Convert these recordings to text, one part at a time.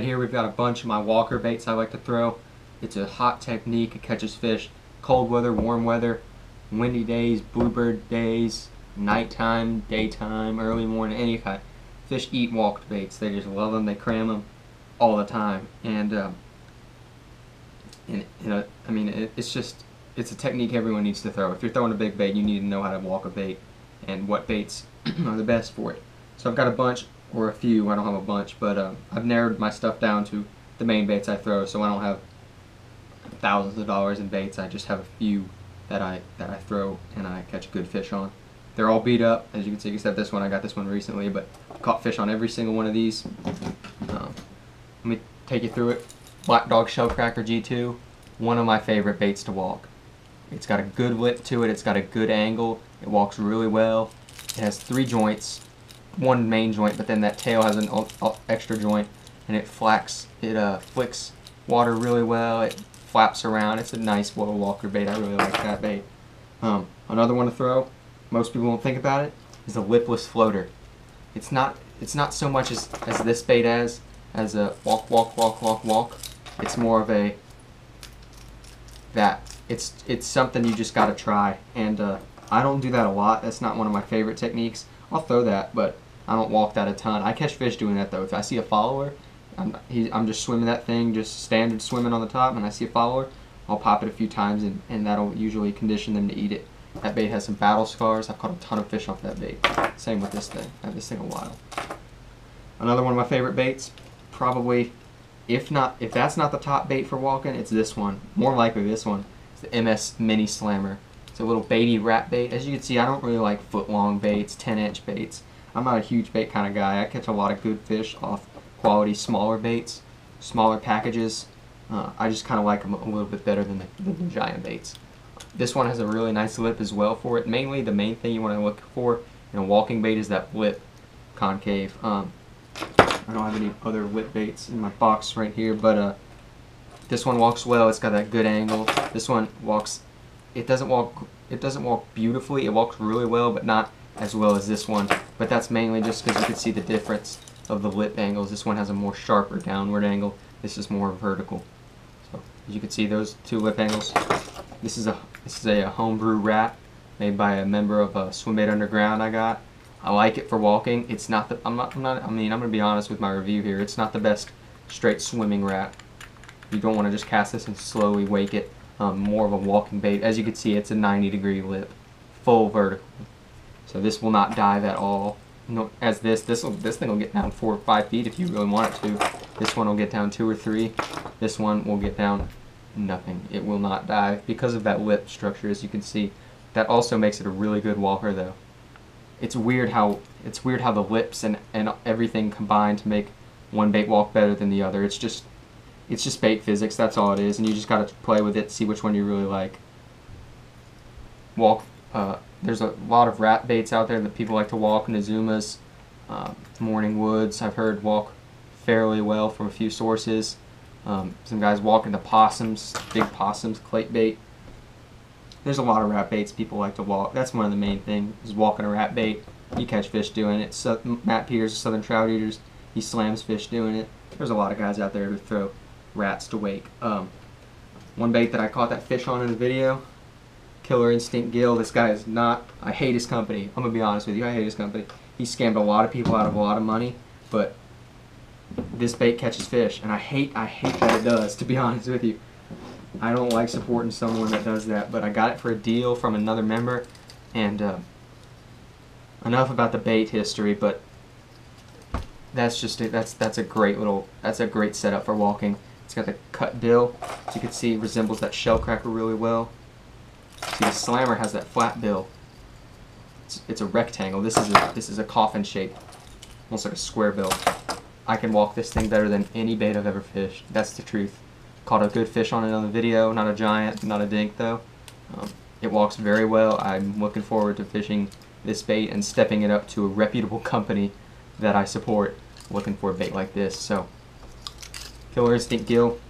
Right here we've got a bunch of my walker baits I like to throw. It's a hot technique. It catches fish cold weather, warm weather, windy days, bluebird days, nighttime, daytime, early morning, any kind. Fish eat walked baits. They just love them. They cram them all the time. And I mean, it's a technique everyone needs to throw. If you're throwing a big bait, you need to know how to walk a bait and what baits are the best for it. So I've got a bunch, or a few. I don't have a bunch, but I've narrowed my stuff down to the main baits I throw. So I don't have thousands of dollars in baits. I just have a few that I throw and I catch good fish on. They're all beat up, as you can see, except this one. I got this one recently, but I've caught fish on every single one of these. Let me take you through it. Black Dog Shellcracker G2, one of my favorite baits to walk. It's got a good lip to it. It's got a good angle. It walks really well. It has 3 joints, one main joint, but then that tail has an extra joint, and it flicks water really well. It flaps around. It's a nice little walker bait. I really like that bait. Another one to throw, most people won't think about it, is a lipless floater. It's not so much as this bait as a walk. It's more of a it's something you just gotta try, and I don't do that a lot. That's not one of my favorite techniques. I'll throw that, but I don't walk that a ton. I catch fish doing that though. If I see a follower, I'm just swimming that thing, just standard swimming on the top, and I see a follower, I'll pop it a few times, and that'll usually condition them to eat it. That bait has some battle scars. I've caught a ton of fish off that bait. Same with this thing. I've had this thing a while. Another one of my favorite baits, probably, if that's not the top bait for walking, it's this one. More likely this one. It's the MS Mini Slammer. It's a little baity rat bait. As you can see, I don't really like foot-long baits, 10-inch baits. I'm not a huge bait kind of guy. I catch a lot of good fish off quality smaller baits, smaller packages. I just kind of like them a little bit better than the giant baits. This one has a really nice lip as well for it. Mainly, the main thing you want to look for in a walking bait is that lip concave. I don't have any other lip baits in my box right here, but this one walks well. It's got that good angle. This one walks. It doesn't walk beautifully. It walks really well, but not as well as this one. But that's mainly just because you can see the difference of the lip angles. This one has a more sharper downward angle. This is more vertical. So as you can see, those 2 lip angles. This is a homebrew rat made by a member of Swimbait Underground I got. I like it for walking. It's not the I'm gonna be honest with my review here. It's not the best straight swimming rat. You don't want to just cast this and slowly wake it. More of a walking bait. As you can see, it's a 90-degree lip, full vertical. So this will not dive at all. No, as this thing will get down 4 or 5 feet if you really want it to. This one will get down 2 or 3. This one will get down nothing. It will not dive because of that lip structure, as you can see. That also makes it a really good walker, though. It's weird how the lips and everything combine to make one bait walk better than the other. It's just bait physics. That's all it is, and you just gotta play with it, see which one you really like. There's a lot of rat baits out there that people like to walk. Nazumas, Morning Woods, I've heard walk fairly well from a few sources. Some guys walking the possums, big possums, clay bait. There's a lot of rat baits people like to walk. That's one of the main things, is walking a rat bait. You catch fish doing it. So, Matt Peters, Southern Trout Eaters, he slams fish doing it. There's a lot of guys out there who throw rats to wake. One bait that I caught that fish on in the video, Killer Instinct Gill. This guy is not, I hate his company. I'm going to be honest with you, I hate his company. He scammed a lot of people out of a lot of money, but this bait catches fish, and I hate that it does, to be honest with you. I don't like supporting someone that does that, but I got it for a deal from another member, and enough about the bait history, but that's just it. That's a great setup for walking. It's got the cut bill, as you can see, it resembles that shellcracker really well. See, the slammer has that flat bill. It's a rectangle. This is a coffin shape, almost like a square bill. I can walk this thing better than any bait I've ever fished. That's the truth. Caught a good fish on it on the video. Not a giant, not a dink though. It walks very well. I'm looking forward to fishing this bait and stepping it up to a reputable company that I support, looking for a bait like this. So, Killer Instinct Gill.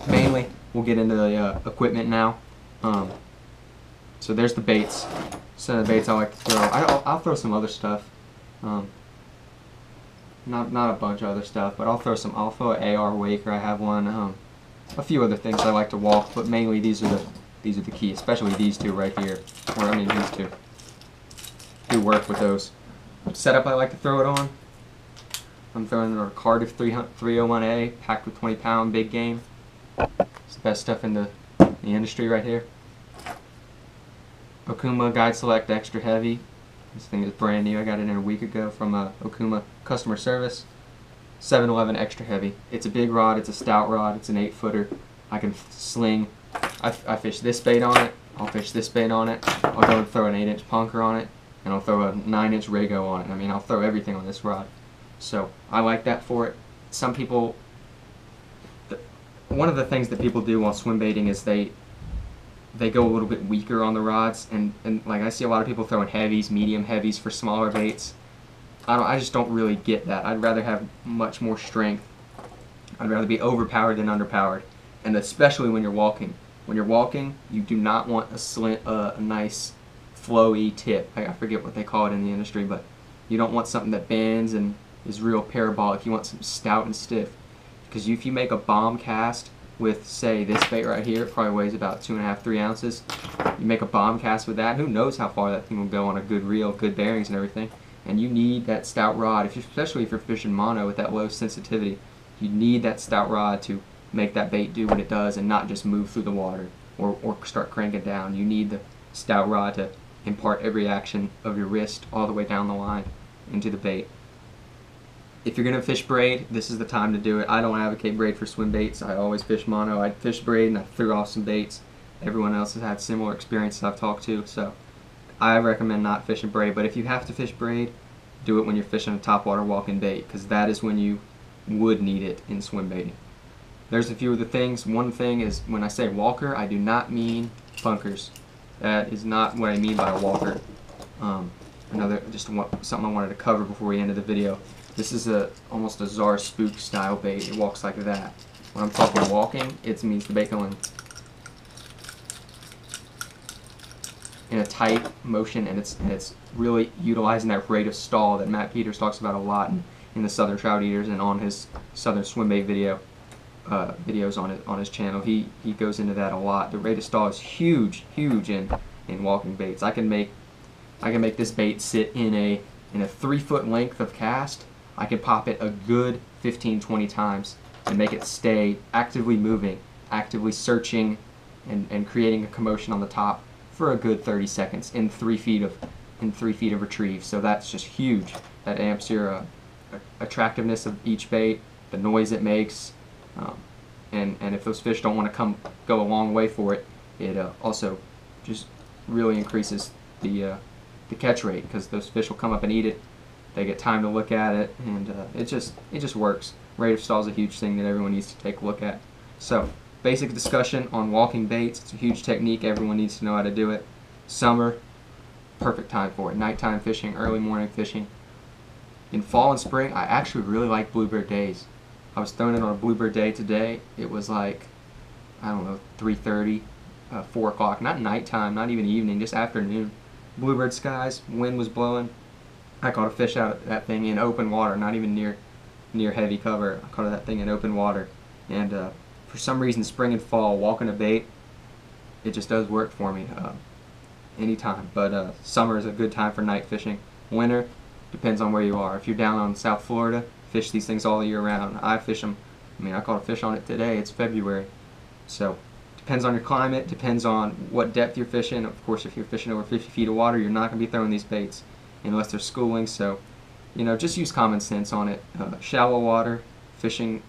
Mainly, we'll get into the equipment now. So there's the baits. Some of the baits I like to throw. I'll throw some other stuff. not a bunch of other stuff, but I'll throw an AR Waker. I have one. A few other things I like to walk, but mainly these are the key, especially these two right here. Or I mean these two. Do work with those. Setup I like to throw it on. I'm throwing a Cardiff 301A packed with 20-pound big game. It's the best stuff in the industry right here. Okuma Guide Select Extra Heavy. This thing is brand new. I got it in a week ago from Okuma customer service. 711 Extra Heavy. It's a big rod. It's a stout rod. It's an 8-footer. I can sling. I fish this bait on it. I'll fish this bait on it. I'll go and throw an 8-inch punker on it, and I'll throw a 9-inch Rago on it. I mean, I'll throw everything on this rod. So I like that for it. Some people, one of the things that people do while swim baiting is they go a little bit weaker on the rods, and like I see a lot of people throwing heavies, medium heavies for smaller baits. I just don't really get that. I'd rather have much more strength. I'd rather be overpowered than underpowered, and especially when you're walking. When you're walking, you do not want a nice flowy tip. I forget what they call it in the industry, but you don't want something that bends and is real parabolic. You want something stout and stiff, because if you make a bomb cast with, say, this bait right here, it probably weighs about 2.5, 3 ounces. You make a bomb cast with that, who knows how far that thing will go on a good reel, good bearings and everything. And you need that stout rod, especially if you're fishing mono with that low sensitivity. You need that stout rod to make that bait do what it does and not just move through the water or start cranking down. You need the stout rod to impart every action of your wrist all the way down the line into the bait. If you're going to fish braid, this is the time to do it. I don't advocate braid for swim baits. I always fish mono. I fish braid and I threw off some baits. Everyone else has had similar experiences I've talked to, so I recommend not fishing braid. But if you have to fish braid, do it when you're fishing a topwater walking bait, because that is when you would need it in swim baiting. There's a few of the things. One thing is, when I say walker, I do not mean bunkers. That is not what I mean by a walker. Something I wanted to cover before we ended the video. This is almost a Czar spook style bait. It walks like that. When I'm talking walking, it means the bait going in a tight motion, and it's really utilizing that rate of stall that Matt Peters talks about a lot in the Southern Trout Eaters and on his Southern Swim Bait videos on his channel. He goes into that a lot. The rate of stall is huge in walking baits. I can make this bait sit in a 3-foot length of cast. I can pop it a good 15-20 times and make it stay actively moving, actively searching, and creating a commotion on the top for a good 30 seconds in 3 feet of retrieve. So that's just huge. That amps your attractiveness of each bait, the noise it makes, and if those fish don't want to go a long way for it, it also just really increases the catch rate, because those fish will come up and eat it. They get time to look at it, and it just works. Rate of stall is a huge thing that everyone needs to take a look at. So, basic discussion on walking baits. It's a huge technique. Everyone needs to know how to do it. Summer, perfect time for it. Nighttime fishing, early morning fishing. In fall and spring, I actually really like bluebird days. I was throwing it on a bluebird day today. It was like, I don't know, 3:30, 4 o'clock. Not nighttime, not even evening, just afternoon. Bluebird skies, wind was blowing. I caught a fish out of that thing in open water, not even near heavy cover. I caught that thing in open water. And for some reason, spring and fall, walking a bait, it just does work for me anytime. But summer is a good time for night fishing. Winter, depends on where you are. If you're down on South Florida, fish these things all year round. I fish them. I mean, I caught a fish on it today. It's February. So, depends on your climate, depends on what depth you're fishing. Of course, if you're fishing over 50 feet of water, you're not going to be throwing these baits unless they're schooling. So, just use common sense on it. Shallow water, fishing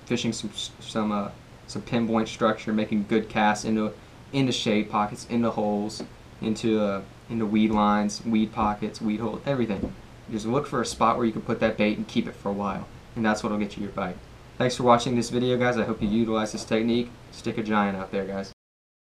some pinpoint structure, making good casts into shade pockets, into holes, into weed lines, weed pockets, weed holes, everything. Just look for a spot where you can put that bait and keep it for a while, and that's what will get you your bite. Thanks for watching this video, guys. I hope you utilize this technique. Stick a giant out there, guys.